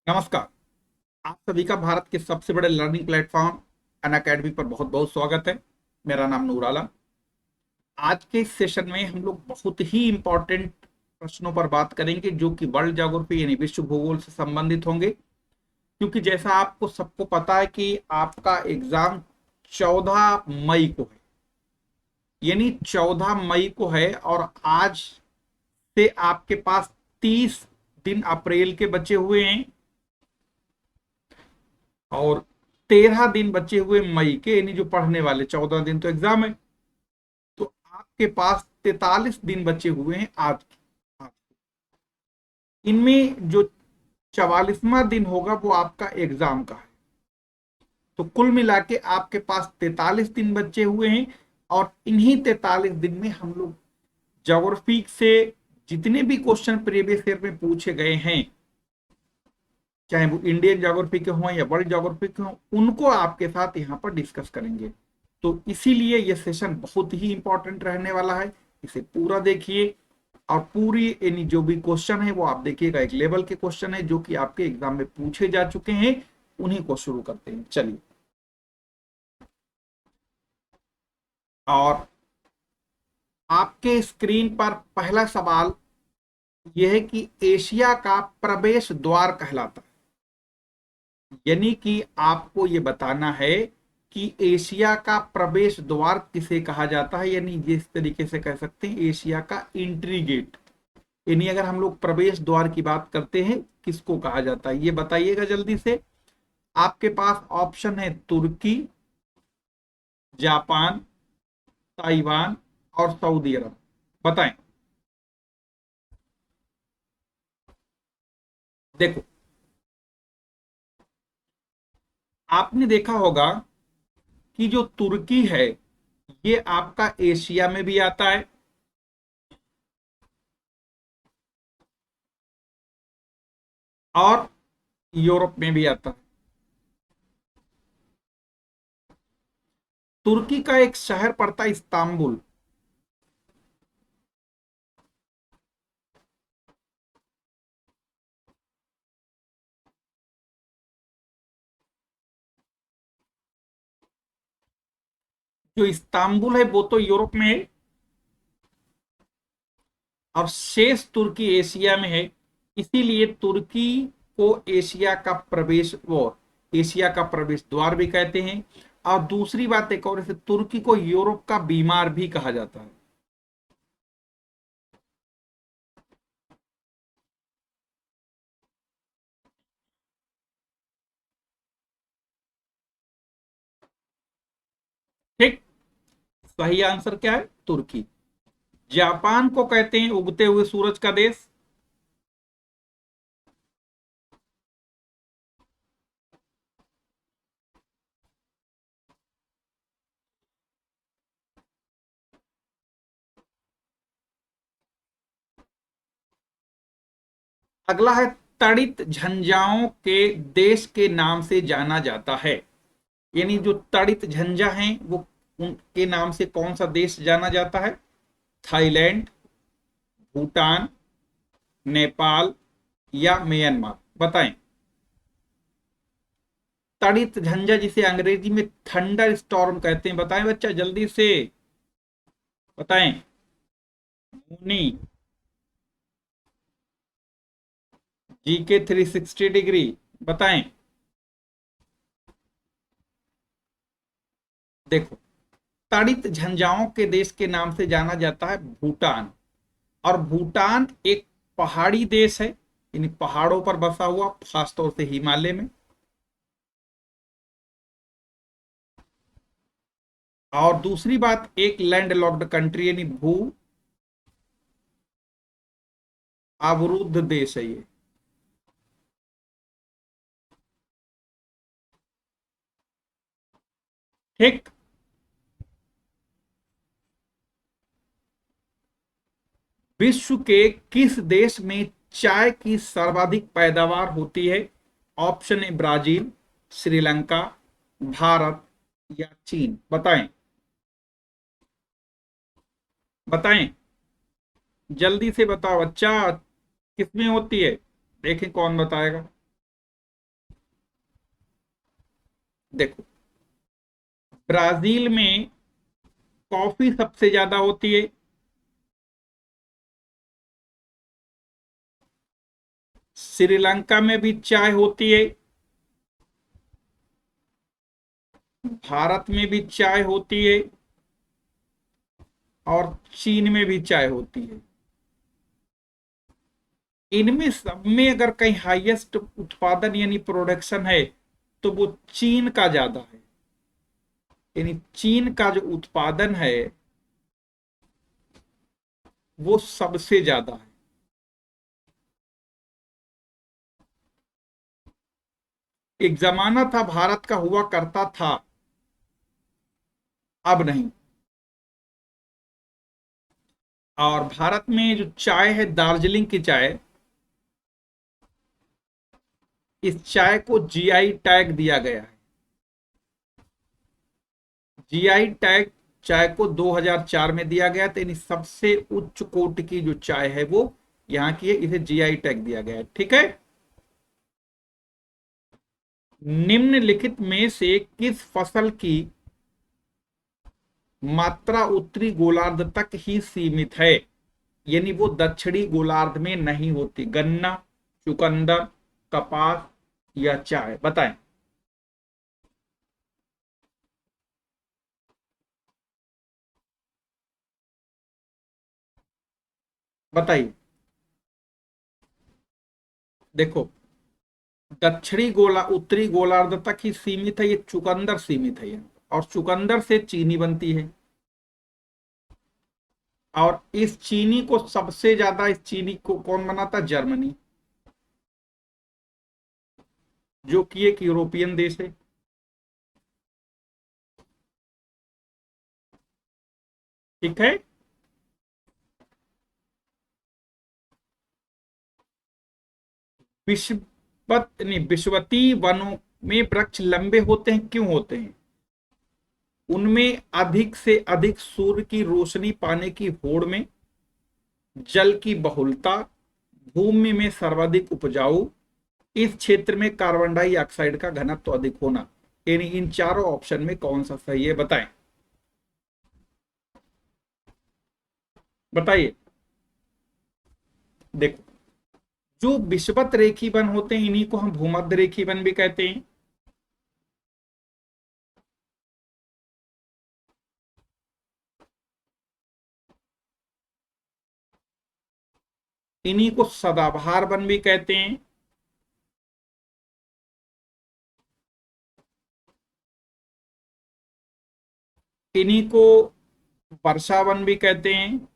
नमस्कार। आप सभी का भारत के सबसे बड़े लर्निंग प्लेटफॉर्म अनअकैडमी पर बहुत बहुत स्वागत है। मेरा नाम नूर आलम। आज के इस सेशन में हम लोग बहुत ही इंपॉर्टेंट प्रश्नों पर बात करेंगे जो कि वर्ल्ड ज्योग्राफी यानी विश्व भूगोल से संबंधित होंगे। क्योंकि जैसा आपको सबको पता है कि आपका एग्जाम 14 मई को है, यानी 14 मई को है, और आज से आपके पास 30 दिन अप्रैल के बचे हुए हैं और 13 दिन बचे हुए मई के, यानी जो पढ़ने वाले 14 दिन तो एग्जाम है। तो आपके पास 43 दिन बचे हुए हैं आज। इनमें जो 44वां दिन होगा वो आपका एग्जाम का है। तो कुल मिला के आपके पास 43 दिन बचे हुए हैं, और इन्हीं 43 दिन में हम लोग ज्योग्राफी से जितने भी क्वेश्चन प्रीवियस ईयर में पूछे गए हैं, चाहे वो इंडियन ज्योग्राफी के हों या वर्ल्ड ज्योग्राफी के हों, उनको आपके साथ यहाँ पर डिस्कस करेंगे। तो इसीलिए ये सेशन बहुत ही इंपॉर्टेंट रहने वाला है। इसे पूरा देखिए, और पूरी यानी जो भी क्वेश्चन है वो आप देखिएगा। एक लेवल के क्वेश्चन है जो कि आपके एग्जाम में पूछे जा चुके हैं, उन्हीं को शुरू करते हैं। चलिए। और आपके स्क्रीन पर पहला सवाल यह है कि एशिया का प्रवेश द्वार कहलाता है, यानी कि आपको ये बताना है कि एशिया का प्रवेश द्वार किसे कहा जाता है। यानी जिस तरीके से कह सकते हैं एशिया का एंट्री गेट, यानी अगर हम लोग प्रवेश द्वार की बात करते हैं किसको कहा जाता है, ये बताइएगा जल्दी से। आपके पास ऑप्शन है तुर्की, जापान, ताइवान और सऊदी अरब। बताएं। देखो, आपने देखा होगा कि जो तुर्की है ये आपका एशिया में भी आता है और यूरोप में भी आता है। तुर्की का एक शहर पड़ता है इस्तांबुल। जो इस्तांबुल है वो तो यूरोप में है, और शेष तुर्की एशिया में है। इसीलिए तुर्की को एशिया का प्रवेश वो एशिया का प्रवेश द्वार भी कहते हैं। और दूसरी बात एक और, इसे तुर्की को यूरोप का बीमार भी कहा जाता है। ठीक। सही आंसर क्या है? तुर्की। जापान को कहते हैं उगते हुए सूरज का देश। अगला है, तड़ित झंझाओं के देश के नाम से जाना जाता है। यानी जो तड़ित झंझा हैं वो उनके नाम से कौन सा देश जाना जाता है? थाईलैंड, भूटान, नेपाल या म्यांमार। बताएं। तड़ित झंझा जिसे अंग्रेजी में थंडर स्टॉर्म कहते हैं, बताएं बच्चा जल्दी से बताएं। मुनी, जीके 360 डिग्री, बताएं। देखो, तड़ित झंझाओं के देश के नाम से जाना जाता है भूटान। और भूटान एक पहाड़ी देश है, यानी पहाड़ों पर बसा हुआ, खासतौर से हिमालय में। और दूसरी बात, एक लैंड लॉक्ड कंट्री यानी भू अवरुद्ध देश है ये। ठीक। विश्व के किस देश में चाय की सर्वाधिक पैदावार होती है? ऑप्शन है ब्राजील, श्रीलंका, भारत या चीन। बताएं। बताएं, जल्दी से बताओ बच्चा, किसमें होती है? देखें कौन बताएगा। देखो, ब्राजील में कॉफी सबसे ज्यादा होती है, श्रीलंका में भी चाय होती है, भारत में भी चाय होती है, और चीन में भी चाय होती है। इनमें सब में अगर कहीं हाईएस्ट उत्पादन यानी प्रोडक्शन है तो वो चीन का ज्यादा है। यानी चीन का जो उत्पादन है वो सबसे ज्यादा है। एक जमाना था भारत का हुआ करता था, अब नहीं। और भारत में जो चाय है, दार्जिलिंग की चाय, इस चाय को जीआई टैग दिया गया है। जीआई टैग चाय को 2004 में दिया गया था। यानी सबसे उच्च कोटि की जो चाय है वो यहाँ की है, इसे जीआई टैग दिया गया है। ठीक है। निम्नलिखित में से किस फसल की मात्रा उत्तरी गोलार्ध तक ही सीमित है, यानी वो दक्षिणी गोलार्ध में नहीं होती? गन्ना, चुकंदर, कपास या चाय? बताएं। बताइए। देखो, दक्षिणी गोला उत्तरी गोलार्ध तक ही सीमित है, ये चुकंदर सीमित है ये। और चुकंदर से चीनी बनती है। और इस चीनी को सबसे ज्यादा, इस चीनी को कौन बनाता? जर्मनी, जो कि एक यूरोपियन देश है। ठीक है। विश्ववत नहीं, विश्ववतीय वनों में वृक्ष लंबे होते हैं, क्यों होते हैं? उनमें अधिक से अधिक सूर्य की रोशनी पाने की होड़ में, जल की बहुलता, भूमि में सर्वाधिक उपजाऊ, इस क्षेत्र में कार्बन डाइऑक्साइड का घनत्व अधिक होना। यानी इन चारों ऑप्शन में कौन सा सही है? बताएं। बताइए। देखो, जो विषुवत रेखी वन होते हैं इन्हीं को हम भूमध्य रेखी वन भी कहते हैं। इन्हीं को सदाबहार वन भी कहते हैं। इन्हीं को वर्षा वन भी कहते हैं।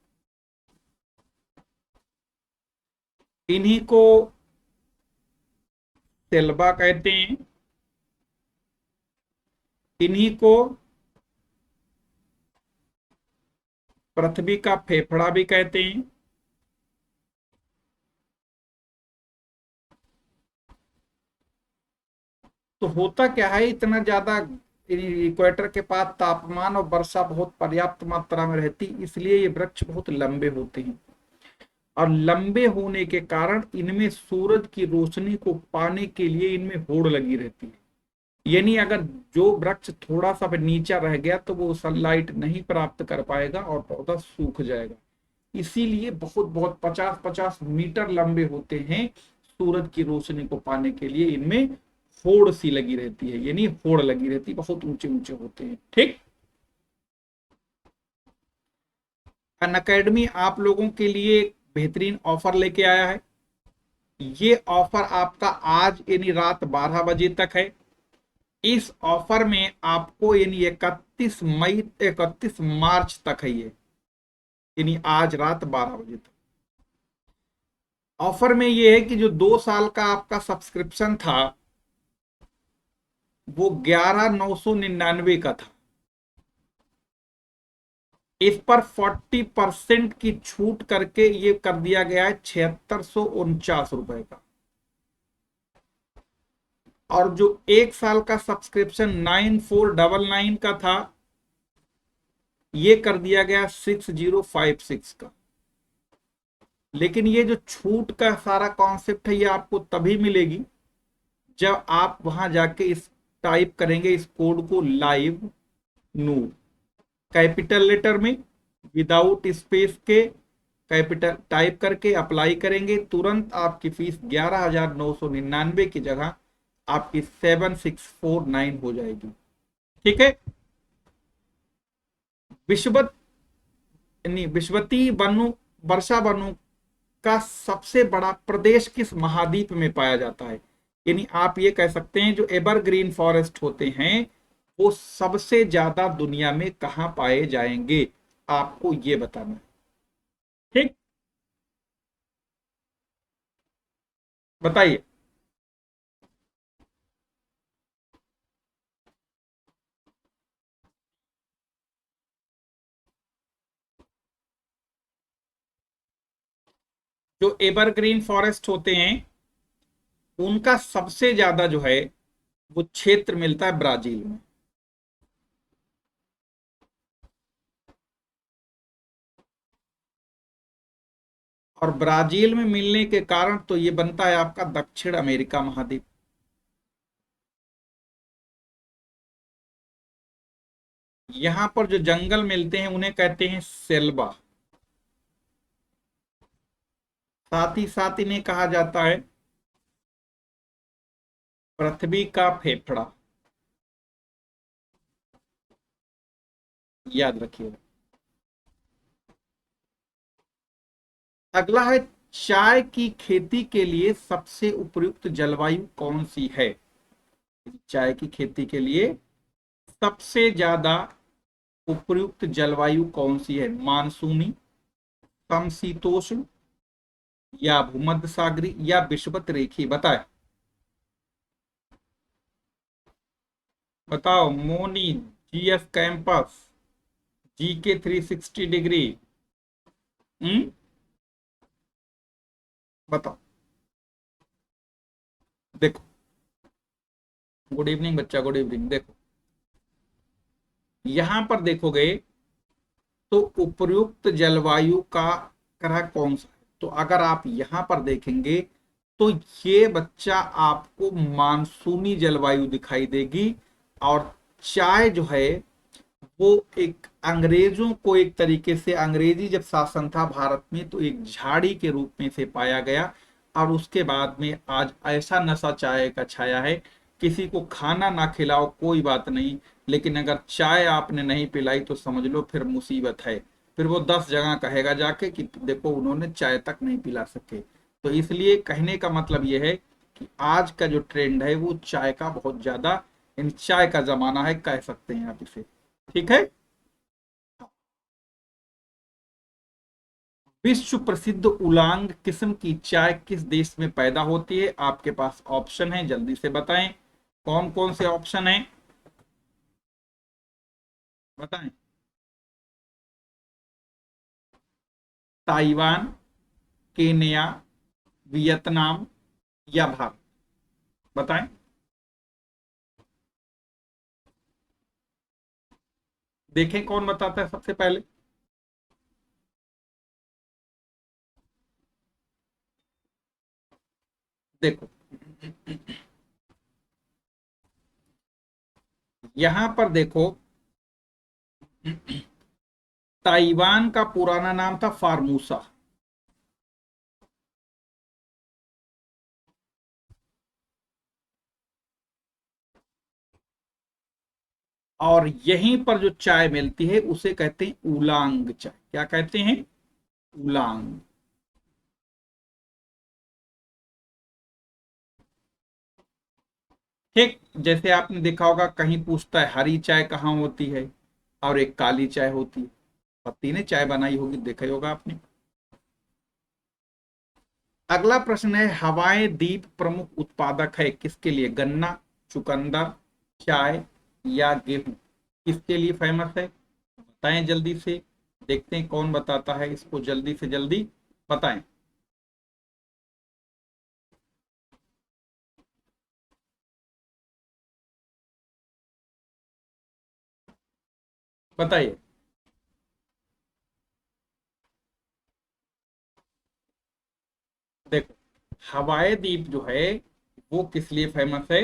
इन्हीं को तेलबा कहते हैं। इन्हीं को पृथ्वी का फेफड़ा भी कहते हैं। तो होता क्या है, इतना ज्यादा इक्वेटर के पास तापमान और वर्षा बहुत पर्याप्त मात्रा में रहती, इसलिए ये वृक्ष बहुत लंबे होते हैं। और लंबे होने के कारण इनमें सूरज की रोशनी को पाने के लिए इनमें होड़ लगी रहती है। यानी अगर जो वृक्ष थोड़ा सा भी नीचा रह गया तो वो सनलाइट नहीं प्राप्त कर पाएगा और पौधा सूख जाएगा। इसीलिए बहुत बहुत 50-50 मीटर लंबे होते हैं। सूरज की रोशनी को पाने के लिए इनमें होड़ सी लगी रहती है, यानी होड़ लगी रहती है, बहुत ऊंचे ऊंचे होते हैं। ठीक। अनअकैडमी आप लोगों के लिए एक बेहतरीन ऑफर लेके आया है। ये ऑफर आपका आज यानी रात 12 बजे तक है। इस ऑफर में आपको यानी 31 मई, 31 मार्च तक है ये, यानी आज रात 12 बजे तक। ऑफर में ये है कि जो 2 साल का आपका सब्सक्रिप्शन था वो 11,999 का था। इस पर 40% की छूट करके ये कर दिया गया है 7649 रुपए का। और जो 1 साल का सब्सक्रिप्शन 9499 का था ये कर दिया गया 6056 का। लेकिन ये जो छूट का सारा कॉन्सेप्ट है ये आपको तभी मिलेगी जब आप वहां जाके इस टाइप करेंगे इस कोड को, लाइव नूर, कैपिटल लेटर में विदाउट स्पेस के कैपिटल टाइप करके अप्लाई करेंगे, तुरंत आपकी फीस 11,999 की जगह आपकी 7,649 हो जाएगी। ठीक है। विश्वत यानी विश्वती वनु वर्षा वनों का सबसे बड़ा प्रदेश किस महाद्वीप में पाया जाता है? यानी आप ये कह सकते हैं जो एवरग्रीन फॉरेस्ट होते हैं वो सबसे ज्यादा दुनिया में कहां पाए जाएंगे, आपको ये बताना है। ठीक, बताइए। जो एवरग्रीन फॉरेस्ट होते हैं उनका सबसे ज्यादा जो है वो क्षेत्र मिलता है ब्राजील में। और ब्राजील में मिलने के कारण तो ये बनता है आपका दक्षिण अमेरिका महाद्वीप। यहां पर जो जंगल मिलते हैं उन्हें कहते हैं सेल्वा। साथ ही साथ इन्हें कहा जाता है पृथ्वी का फेफड़ा, याद रखिएगा। अगला है चाय की खेती के लिए सबसे उपयुक्त जलवायु कौन सी है? चाय की खेती के लिए सबसे ज्यादा उपयुक्त जलवायु कौन सी है? मानसूनी, समशीतोष्ण, या भूमध्य सागरी, या विषुवत रेखी? बताए, बताओ Moni, GS campus, GK 360 degree. बताओ। देखो, गुड इवनिंग बच्चा, गुड इवनिंग। देखो यहां पर देखोगे तो उपयुक्त जलवायु का ग्रह कौन सा है, तो अगर आप यहां पर देखेंगे तो ये बच्चा आपको मानसूनी जलवायु दिखाई देगी। और चाय जो है वो एक अंग्रेजों को एक तरीके से, अंग्रेजी जब शासन था भारत में तो एक झाड़ी के रूप में से पाया गया। और उसके बाद में आज ऐसा नशा चाय का छाया है, किसी को खाना ना खिलाओ कोई बात नहीं, लेकिन अगर चाय आपने नहीं पिलाई तो समझ लो फिर मुसीबत है। फिर वो 10 जगह कहेगा जाके कि देखो उन्होंने चाय तक नहीं पिला सके। तो इसलिए कहने का मतलब ये है कि आज का जो ट्रेंड है वो चाय का बहुत ज्यादा, इन चाय का जमाना है कह सकते हैं आप इसे। ठीक है। विश्व प्रसिद्ध उलांग किस्म की चाय किस देश में पैदा होती है? आपके पास ऑप्शन है, जल्दी से बताएं। कौन कौन से ऑप्शन हैं? बताएं। ताइवान, केन्या, वियतनाम, या भारत? बताएं। देखें कौन बताता है सबसे पहले। देखो यहां पर देखो, ताइवान का पुराना नाम था फार्मूसा। और यहीं पर जो चाय मिलती है उसे कहते हैं उलांग चाय। क्या कहते हैं? उलांग। ठीक, जैसे आपने देखा होगा कहीं पूछता है हरी चाय कहाँ होती है और एक काली चाय होती है। पत्ती ने चाय बनाई होगी, देखा ही होगा आपने। अगला प्रश्न है, हवाएं द्वीप प्रमुख उत्पादक है किसके लिए? गन्ना, चुकंदर, चाय, या गेहूं? किसके लिए फेमस है? बताएं जल्दी से। देखते हैं कौन बताता है इसको, जल्दी से जल्दी बताएं। बताइए। देखो हवाई द्वीप जो है वो किस लिए फेमस है?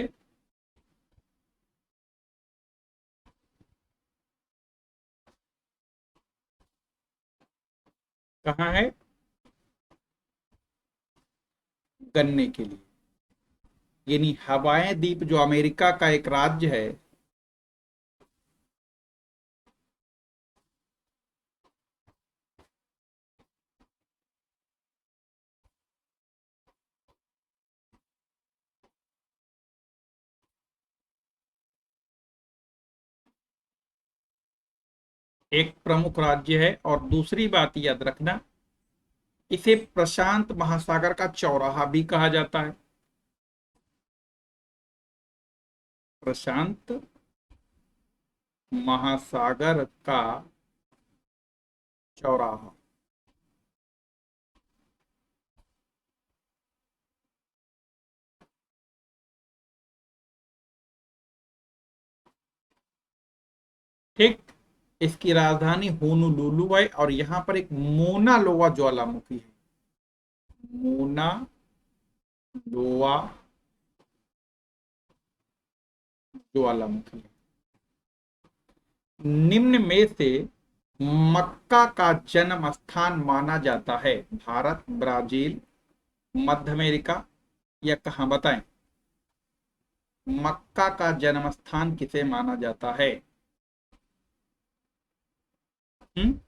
कहाँ है? गन्ने के लिए। यानी हवाई द्वीप जो अमेरिका का एक राज्य है, एक प्रमुख राज्य है। और दूसरी बात याद रखना, इसे प्रशांत महासागर का चौराहा भी कहा जाता है। प्रशांत महासागर का चौराहा। ठीक। इसकी राजधानी होनोलुलु है और यहां पर एक मोना लोआ ज्वालामुखी है। मोना लोआ ज्वालामुखी। निम्न में से मक्का का जन्म स्थान माना जाता है? भारत, ब्राजील, मध्य अमेरिका या कहां? बताएं। मक्का का जन्म स्थान किसे माना जाता है? हम्म?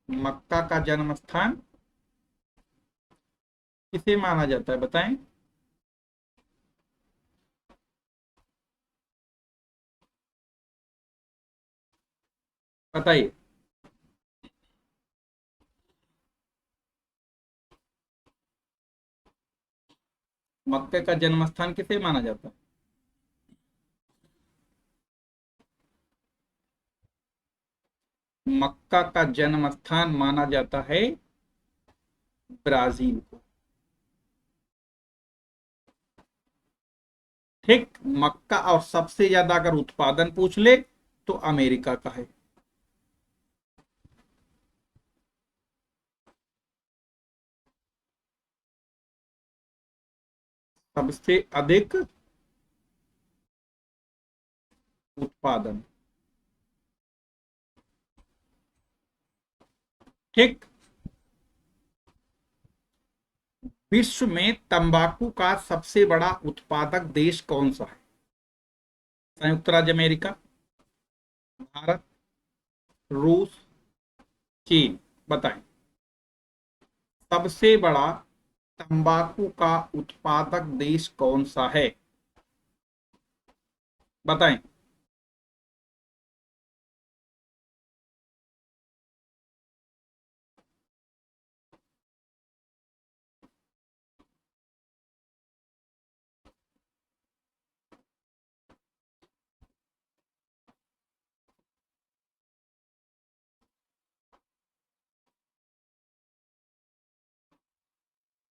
मक्का का जन्म स्थान किसे माना जाता है? बताएं। बताइए। मक्के का जन्म स्थान किसे माना जाता है? मक्का का जन्म स्थान माना जाता है ब्राजील को। ठीक। मक्का और सबसे ज्यादा अगर उत्पादन पूछ ले तो अमेरिका का है। सबसे अधिक उत्पादन। ठीक। विश्व में तंबाकू का सबसे बड़ा उत्पादक देश कौन सा है? संयुक्त राज्य अमेरिका, भारत, रूस, चीन। बताएं। सबसे बड़ा तंबाकू का उत्पादक देश कौन सा है? बताएं।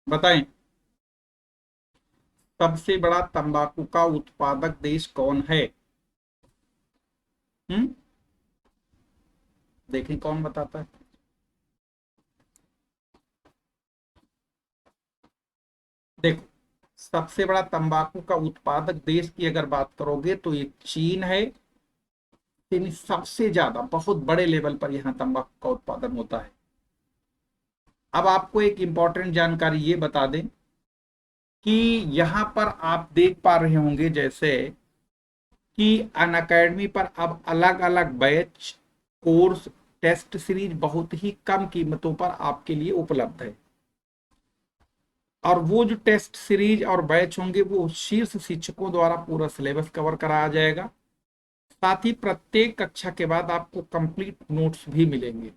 बताएं। सबसे बड़ा तंबाकू का उत्पादक देश कौन है? हम्म? देखें कौन बताता है। देखो, सबसे बड़ा तंबाकू का उत्पादक देश की अगर बात करोगे तो ये चीन है। यानी सबसे ज्यादा बहुत बड़े लेवल पर यहाँ तंबाकू का उत्पादन होता है। अब आपको एक इंपॉर्टेंट जानकारी ये बता दें कि यहाँ पर आप देख पा रहे होंगे जैसे कि अनअकैडमी पर अब अलग अलग बैच, कोर्स, टेस्ट सीरीज बहुत ही कम कीमतों पर आपके लिए उपलब्ध है। और वो जो टेस्ट सीरीज और बैच होंगे वो शीर्ष शिक्षकों द्वारा पूरा सिलेबस कवर कराया जाएगा। साथ ही प्रत्येक कक्षा के बाद आपको कंप्लीट नोट्स भी मिलेंगे।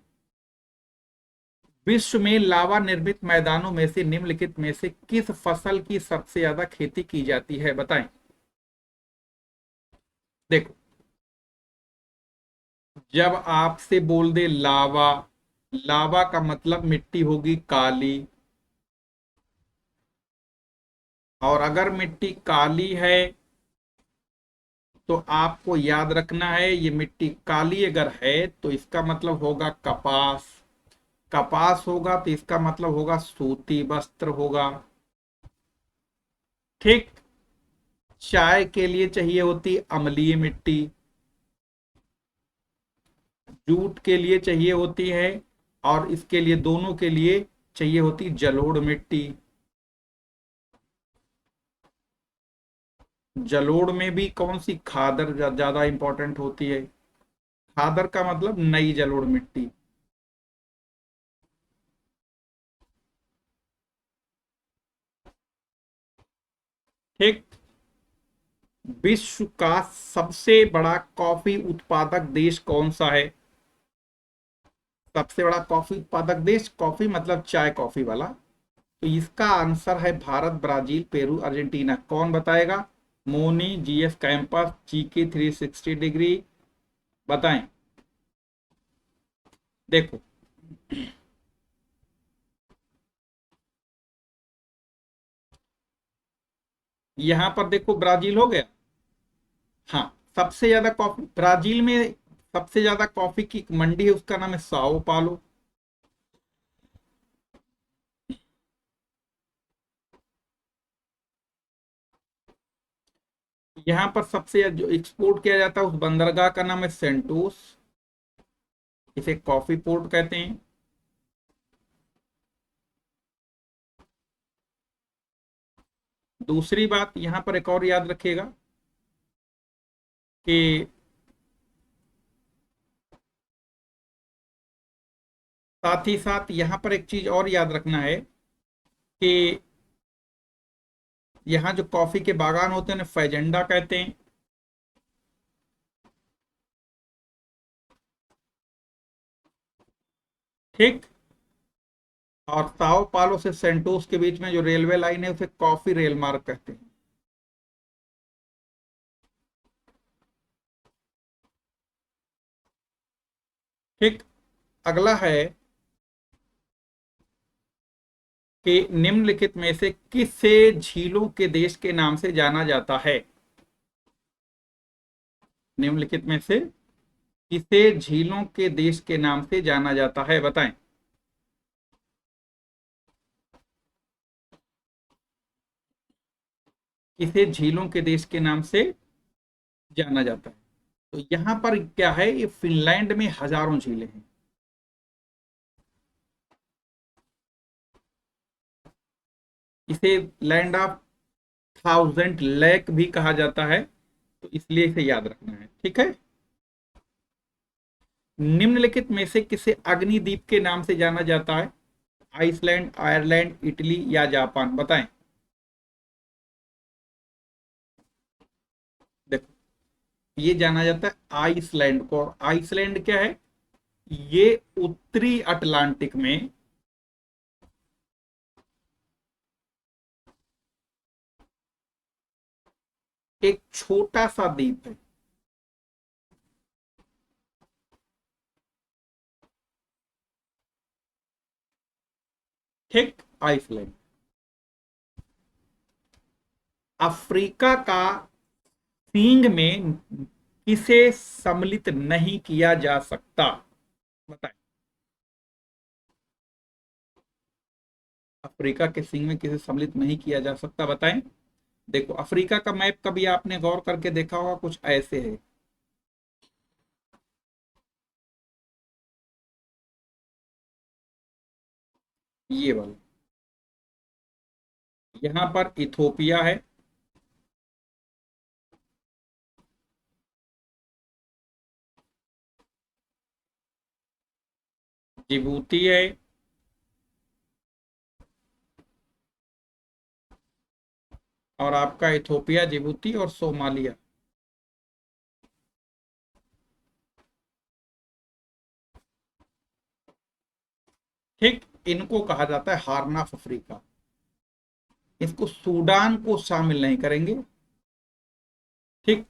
विश्व में लावा निर्मित मैदानों में से निम्नलिखित में से किस फसल की सबसे ज्यादा खेती की जाती है? बताएं। देखो, जब आपसे बोल दे लावा, लावा का मतलब मिट्टी होगी काली। और अगर मिट्टी काली है तो आपको याद रखना है, ये मिट्टी काली अगर है तो इसका मतलब होगा कपास। कपास होगा तो इसका मतलब होगा सूती वस्त्र होगा। ठीक। चाय के लिए चाहिए होती अम्लीय मिट्टी। जूट के लिए चाहिए होती है और इसके लिए दोनों के लिए चाहिए होती जलोढ़ मिट्टी। जलोढ़ में भी कौन सी खादर ज्यादा इंपॉर्टेंट होती है? खादर का मतलब नई जलोढ़ मिट्टी। ठीक। विश्व का सबसे बड़ा कॉफी उत्पादक देश कौन सा है? सबसे बड़ा कॉफी उत्पादक देश, कॉफी मतलब चाय कॉफी वाला, तो इसका आंसर है भारत, ब्राजील, पेरू, अर्जेंटीना। कौन बताएगा? Moni, GS campus, GK 360 degree, बताएं। देखो, यहां पर देखो ब्राजील हो गया। हाँ, सबसे ज्यादा कॉफी ब्राजील में, सबसे ज्यादा कॉफी की एक मंडी है, उसका नाम है साओ पालो। यहाँ पर सबसे जो एक्सपोर्ट किया जाता है उस बंदरगाह का नाम है सेंटोस, इसे कॉफी पोर्ट कहते हैं। दूसरी बात यहाँ पर एक और याद रखिएगा कि साथ ही साथ यहाँ पर एक चीज और याद रखना है कि यहाँ जो कॉफी के बागान होते हैं उन्हें फैजेंडा कहते हैं। ठीक। और साओ पालो से सेंटोस के बीच में जो रेलवे लाइन है उसे कॉफी रेल मार्ग कहते हैं। ठीक। अगला है कि निम्नलिखित में से किसे झीलों के देश के नाम से जाना जाता है? निम्नलिखित में से किसे झीलों के देश के नाम से जाना जाता है, बताएं। किसे झीलों के देश के नाम से जाना जाता है? तो यहां पर क्या है, ये फिनलैंड में हजारों झीलें हैं। इसे लैंड ऑफ थाउजेंड लेक भी कहा जाता है, तो इसलिए इसे याद रखना है। ठीक है। निम्नलिखित में से किसे अग्निद्वीप के नाम से जाना जाता है? आइसलैंड, आयरलैंड, इटली या जापान, बताएं। देखो, ये जाना जाता है आइसलैंड को, और आइसलैंड क्या है? ये उत्तरी अटलांटिक में एक छोटा सा द्वीप है। ठीक। आइसलैंड। अफ्रीका का सींग में किसे सम्मिलित नहीं किया जा सकता, बताएं। अफ्रीका के सींग में किसे सम्मिलित नहीं किया जा सकता, बताएं। देखो, अफ्रीका का मैप कभी आपने गौर करके देखा होगा, कुछ ऐसे है। ये वाला। यहां पर इथोपिया है, जिबूती है, और आपका इथोपिया, जिबूती और सोमालिया। ठीक। इनको कहा जाता है हार्न ऑफ अफ्रीका। इसको सूडान को शामिल नहीं करेंगे। ठीक।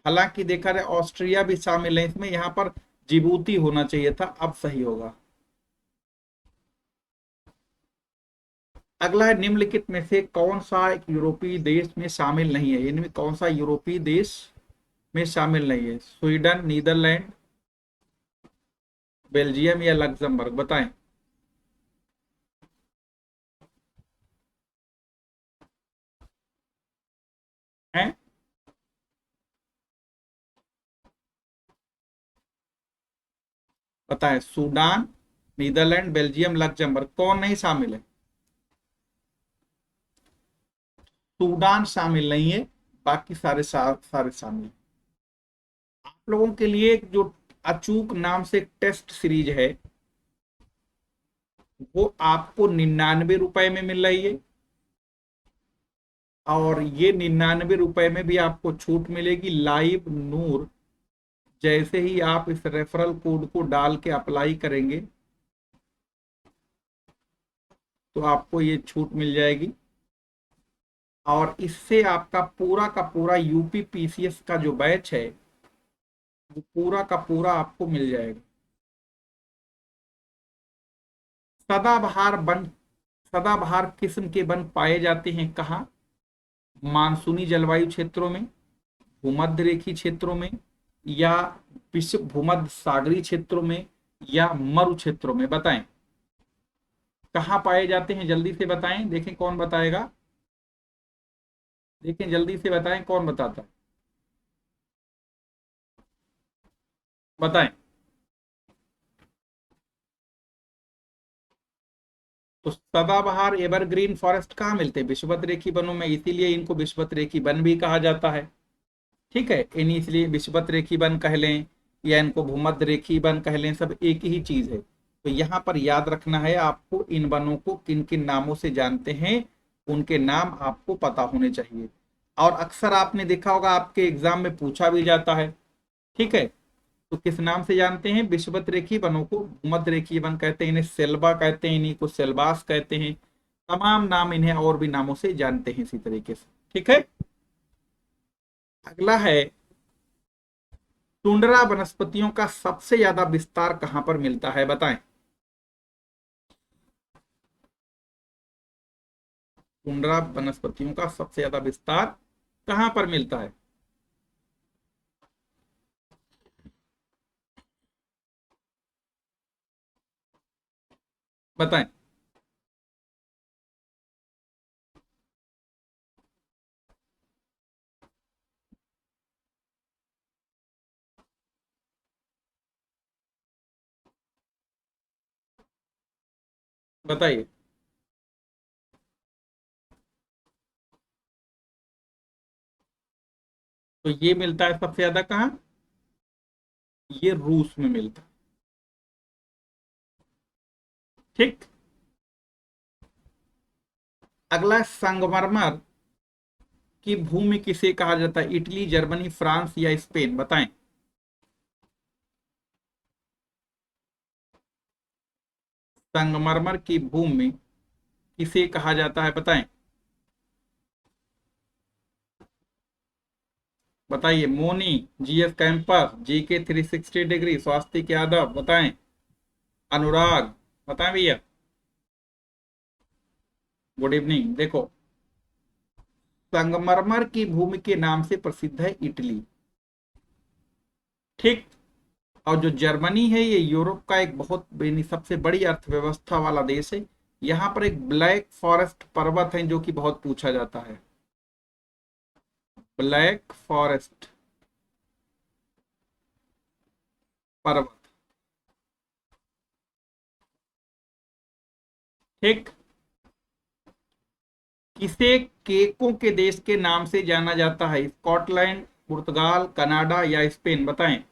हालांकि देखा जाए ऑस्ट्रिया भी शामिल है इसमें, यहां पर जिबूती होना चाहिए था, अब सही होगा। अगला है, निम्नलिखित में से कौन सा एक यूरोपीय देश में शामिल नहीं है? इनमें कौन सा यूरोपीय देश में शामिल नहीं है? स्वीडन, नीदरलैंड, बेल्जियम या लग्जमबर्ग, बताएं। हैं? बताएं, सूडान, नीदरलैंड, बेल्जियम, लग्जमबर्ग, कौन नहीं शामिल है? सूडान शामिल नहीं है, बाकी सारे शामिल हैं। आप लोगों के लिए एक जो अचूक नाम से एक टेस्ट सीरीज है, वो आपको 99 रुपए में मिल रही है। और ये 99 रुपए में भी आपको छूट मिलेगी लाइव नूर। जैसे ही आप इस रेफरल कोड को डाल के अप्लाई करेंगे तो आपको ये छूट मिल जाएगी। और इससे आपका पूरा का पूरा यूपी पीसीएस का जो बैच है वो पूरा का पूरा आपको मिल जाएगा। सदाबहार वन, सदाबहार किस्म के वन पाए जाते हैं कहाँ? मानसूनी जलवायु क्षेत्रों में, भूमध्य रेखीय क्षेत्रों में, या विश्व भूमध्य सागरीय क्षेत्रों में, या मरु क्षेत्रों में? बताएं कहाँ पाए जाते हैं, जल्दी से बताएं, देखें कौन बताएगा। देखें जल्दी से बताएं कौन बताता है, बताएं। तो सदाबहार एवरग्रीन फॉरेस्ट कहाँ मिलते हैं? विषुवत रेखी वनों में, इसीलिए इनको विषुवत रेखी वन भी कहा जाता है। ठीक है, इन्हीं इसलिए विषुवत रेखी वन कह लें या इनको भूमध्य रेखी वन कह लें, सब एक ही चीज है। तो यहाँ पर याद रखना है आपको, इन वनों को किन किन नामों से जानते हैं, उनके नाम आपको पता होने चाहिए। और अक्सर आपने देखा होगा आपके एग्जाम में पूछा भी जाता है। ठीक है, तो किस नाम से जानते हैं? विषुवत रेखी वनों को भूमध्य रेखी वन कहते हैं, इन्हें सेल्वा कहते हैं, इन्हीं को सेल्वास कहते हैं। तमाम नाम इन्हें और भी नामों से जानते हैं इसी तरीके से। ठीक है, अगला है, टुंड्रा वनस्पतियों का सबसे ज्यादा विस्तार कहां पर मिलता है? बताएं। टुंड्रा वनस्पतियों का सबसे ज्यादा विस्तार कहां पर मिलता है? बताएं। बताइए। तो ये मिलता है सबसे ज्यादा कहां? ये रूस में मिलता है। ठीक, अगला, संगमरमर की भूमि किसे कहा जाता है? इटली, जर्मनी, फ्रांस या स्पेन? बताएं। संगमरमर की भूमि किसे कहा जाता है? बताएं। बताइए, Moni, GS campus, GK 360 degree, Swastik Yadav? बताएं। अनुराग? बताएं भैया। Good evening. देखो, संगमरमर की भूमि के नाम से प्रसिद्ध है इटली। ठीक, और जो जर्मनी है ये यूरोप का एक बहुत सबसे बड़ी अर्थव्यवस्था वाला देश है। यहाँ पर एक ब्लैक फॉरेस्ट पर्वत है जो कि बहुत पूछा जाता है। ब्लैक फॉरेस्ट पर्वत। ठीक, किसे केकों के देश के नाम से जाना जाता है? स्कॉटलैंड, पुर्तगाल, कनाडा या स्पेन? बताएं।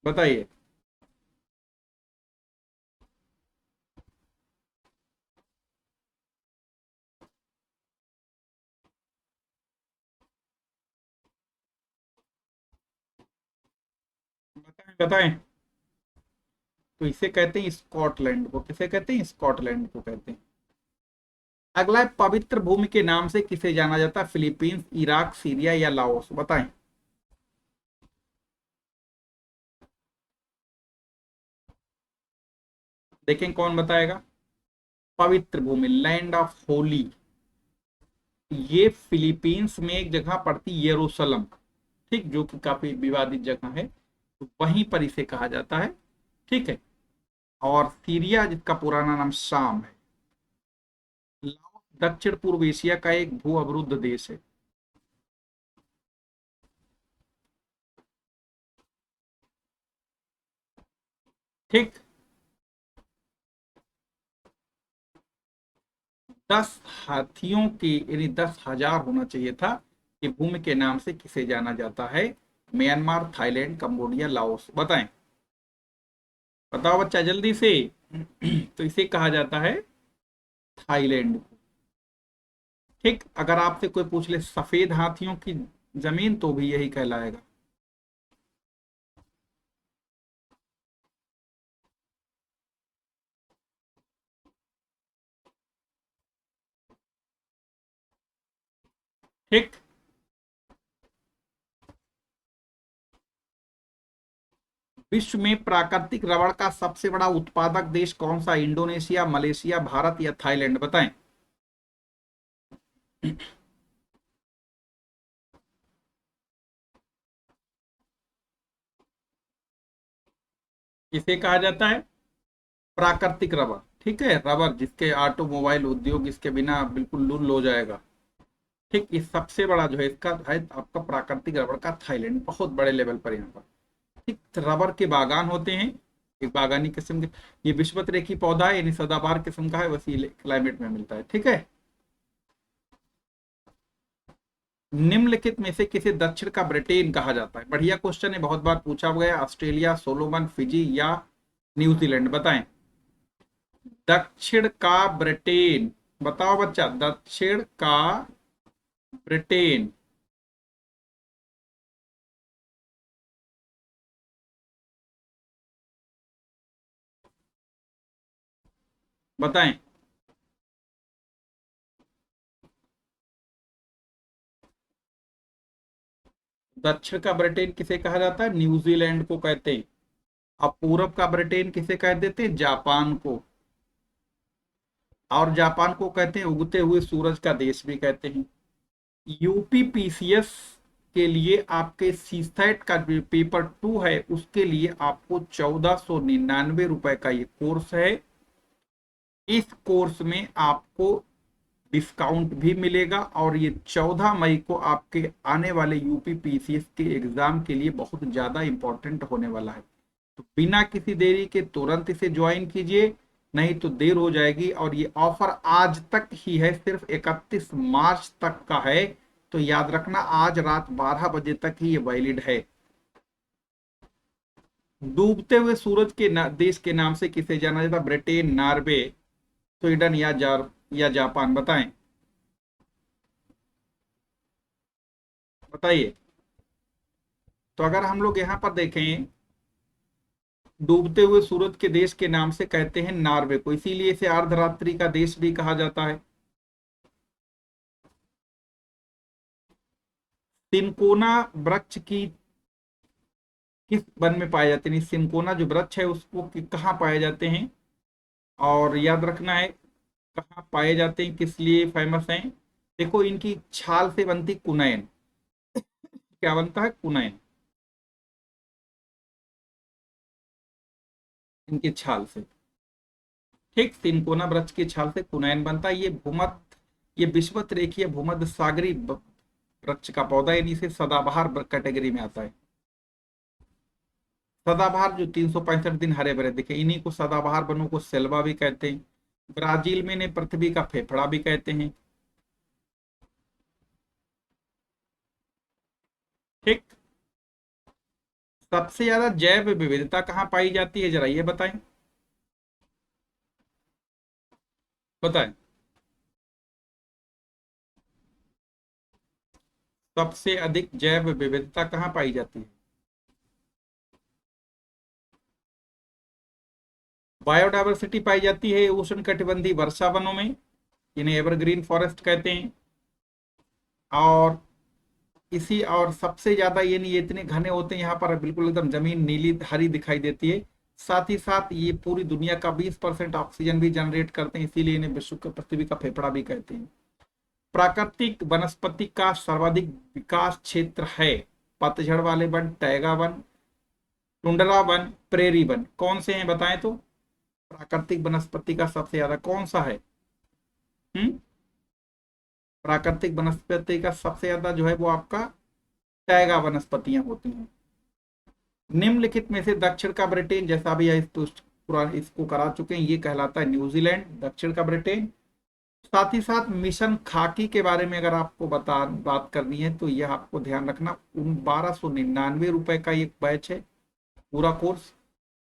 बताइए। बताएं बताएं। तो इसे कहते हैं स्कॉटलैंड को। किसे कहते हैं? स्कॉटलैंड को कहते हैं। अगला है, पवित्र भूमि के नाम से किसे जाना जाता है? फिलीपींस, इराक, सीरिया या लाओस? बताएं। देखें कौन बताएगा। पवित्र भूमि, लैंड ऑफ होली, ये फिलीपींस में एक जगह पड़ती, यरूशलेम। ठीक, जो कि काफी विवादित जगह है, तो वहीं पर इसे कहा जाता है। ठीक है, और सीरिया जिसका पुराना नाम शाम है। लाओस दक्षिण पूर्व एशिया का एक भू अवरुद्ध देश है। ठीक। 10 हाथियों की यानी 10,000 होना चाहिए था कि भूमि के नाम से किसे जाना जाता है? Myanmar, Thailand, Cambodia, Laos. बताएं, बताओ बच्चा जल्दी से। तो इसे कहा जाता है थाईलैंड। ठीक। अगर आपसे कोई पूछ ले सफेद हाथियों की जमीन, तो भी यही कहलाएगा। ठीक। विश्व में प्राकृतिक रबड़ का सबसे बड़ा उत्पादक देश कौन सा? इंडोनेशिया, मलेशिया, भारत या थाईलैंड? बताएं। इसे कहा जाता है प्राकृतिक रबड़। ठीक है, रबर जिसके ऑटोमोबाइल उद्योग इसके बिना बिल्कुल लुल हो जाएगा। ठीक। इस सबसे बड़ा जो है इसका है आपका प्राकृतिक रबड़ का थाईलैंड, बहुत बड़े लेवल पर यहाँ पर। ठीक। रबर के बागान होते हैं, एक बागानी किस्म के। ये विषुवत रेखी पौधा है, यानी सदाबहार किस्म का है, वसीले क्लाइमेट में मिलता है। ठीक है। निम्नलिखित में से किसे दक्षिण का ब्रिटेन कहा जाता है? बढ़िया क्वेश्चन है, बहुत बार पूछा गया। ऑस्ट्रेलिया, सोलोमन, फिजी या न्यूजीलैंड? बताएं। दक्षिण का ब्रिटेन। बताओ बच्चा, दक्षिण का ब्रिटेन। बताएं। दक्षिण का ब्रिटेन किसे कहा जाता है? न्यूजीलैंड को कहते हैं। अब पूरब का ब्रिटेन किसे कह देते हैं? जापान को। और जापान को कहते हैं उगते हुए सूरज का देश भी कहते हैं। यूपीपीसीएस के लिए आपके सीसैट का जो पेपर 2 है, उसके लिए आपको 1499 रुपए का ये कोर्स है। इस कोर्स में आपको डिस्काउंट भी मिलेगा, और ये 14 मई को आपके आने वाले यूपीपीसीएस के एग्जाम के लिए बहुत ज्यादा इंपॉर्टेंट होने वाला है। तो बिना किसी देरी के तुरंत इसे ज्वाइन कीजिए, नहीं तो देर हो जाएगी। और ये ऑफर आज तक ही है, सिर्फ 31 मार्च तक का है। तो याद रखना, आज रात 12 बजे तक ही ये वैलिड है। डूबते हुए सूरज के देश के नाम से किसे जाना जाता? ब्रिटेन, नॉर्वे, स्वीडन या जापान? बताएं। बताइए। तो अगर हम लोग यहां पर देखें, डूबते हुए सूरज के देश के नाम से कहते हैं नॉर्वे को, इसीलिए इसे अर्धरात्रि का देश भी कहा जाता है। सिनकोना वृक्ष की किस वन में पाए जाते हैं? सिनकोना जो वृक्ष है उसको कहाँ पाए जाते हैं? और याद रखना है कहाँ पाए जाते हैं, किस लिए फेमस हैं। देखो, इनकी छाल से बनती कुनैन। क्या बनता है? कुनैन। इनकी छाल से। ठीक। सिनकोना वृक्ष की छाल से कुनैन बनता है। ये विषुवत रेखीय भूमध्य सागरी वृक्ष का पौधा है, यानी इसे सदाबहार कैटेगरी में आता है। सदाबहार जो 365 दिन हरे भरे दिखे, इन्हीं को सदाबहार वनों को सेल्वा भी कहते हैं। ब्राजील में इन्हें पृथ्वी का फेफड़ा भी कहते हैं। ठीक। सबसे ज्यादा जैव विविधता कहाँ पाई जाती है, जरा ये बताएं। बताएं। सबसे अधिक जैव विविधता कहाँ पाई जाती है? बायोडायवर्सिटी पाई जाती है उष्ण कटिबंधीय वर्षा वनों में, इन्हें एवरग्रीन फॉरेस्ट कहते हैं। और इसी और सबसे ज्यादा ये नहीं, ये इतने घने होते हैं यहाँ पर, बिल्कुल एकदम जमीन नीली हरी दिखाई देती है। साथ ही साथ ये पूरी दुनिया का 20% ऑक्सीजन भी जनरेट करते हैं, इसीलिए इन्हें विश्व के पृथ्वी का फेफड़ा भी कहते हैं। प्राकृतिक वनस्पति का सर्वाधिक विकास क्षेत्र है? पतझड़ वाले one, taiga one, tundra one, prairie one? कौन से हैं बताएं तो। प्राकृतिक वनस्पति का सबसे ज्यादा कौन सा है? हम्म प्राकृतिक वनस्पति का सबसे ज्यादा जो है वो आपका टैगा वनस्पतियां होती हैं। निम्नलिखित में से दक्षिण का ब्रिटेन, जैसा भी है इसको करा चुके हैं, ये कहलाता है न्यूजीलैंड, दक्षिण का ब्रिटेन। साथ ही साथ मिशन खाकी के बारे में अगर आपको बात करनी है तो यह आपको ध्यान रखना, 1299 रुपए का एक बैच है पूरा कोर्स।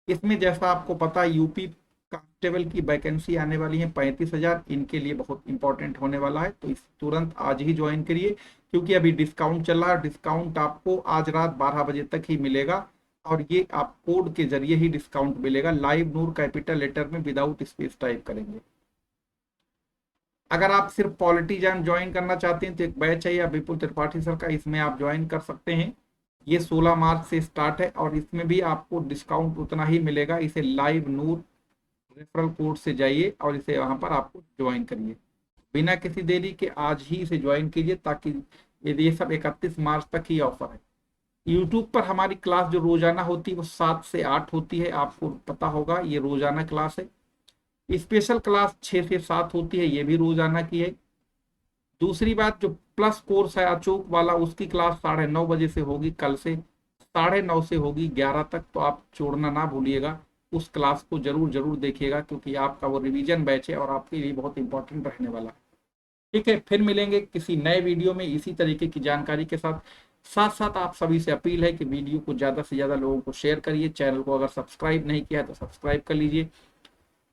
इसमें जैसा आपको पता है यूपी कांस्टेबल की वैकेंसी आने वाली है 35,000, इनके लिए बहुत इंपॉर्टेंट होने वाला है, तो इस तुरंत आज ही ज्वाइन करिए, क्योंकि अभी डिस्काउंट चल रहा है। डिस्काउंट आपको आज रात 12 बजे तक ही मिलेगा, और ये आप कोड के जरिए ही डिस्काउंट मिलेगा। लाइव नूर कैपिटल लेटर में विदाउट स्पेस टाइप करेंगे। अगर आप सिर्फ पॉलिटी जैम ज्वाइन करना चाहते हैं तो एक बैच है या विपुल त्रिपाठी सर का, इसमें आप ज्वाइन कर सकते हैं। ये 16 मार्च से स्टार्ट है और इसमें भी आपको डिस्काउंट उतना ही मिलेगा। इसे लाइव नूर रेफरल कोड से जाइए और इसे वहां पर आपको ज्वाइन करिए बिना किसी देरी के, आज ही इसे ज्वाइन कीजिए, ताकि ये सब 31 मार्च तक ही ऑफर है। यूट्यूब पर हमारी क्लास जो रोजाना होती है वो 7 से 8 होती है, आपको पता होगा ये रोजाना क्लास है। स्पेशल क्लास 6 से 7 होती है, ये भी रोजाना की है। दूसरी बात, जो प्लस कोर्स है अचूक वाला, उसकी क्लास 9:30 बजे से होगी, कल से 9:30 से होगी 11 तक, तो आप छोड़ना ना भूलिएगा। उस क्लास को जरूर जरूर देखिएगा, क्योंकि आपका वो रिवीजन बैच है और आपके लिए बहुत इंपॉर्टेंट रहने वाला है। ठीक है, फिर मिलेंगे किसी नए वीडियो में इसी तरीके की जानकारी के साथ। साथ साथ आप सभी से अपील है कि वीडियो को ज़्यादा से ज़्यादा लोगों को शेयर करिए। चैनल को अगर सब्सक्राइब नहीं किया है तो सब्सक्राइब कर लीजिए,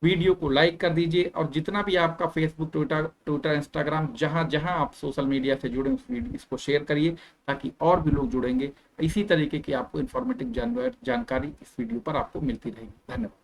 वीडियो को लाइक कर दीजिए, और जितना भी आपका फेसबुक, ट्विटर, इंस्टाग्राम, जहां जहां आप सोशल मीडिया से जुड़े उस वीडियो इसको शेयर करिए, ताकि और भी लोग जुड़ेंगे। इसी तरीके की आपको इन्फॉर्मेटिव जानकारी इस वीडियो पर आपको मिलती रहेगी। धन्यवाद।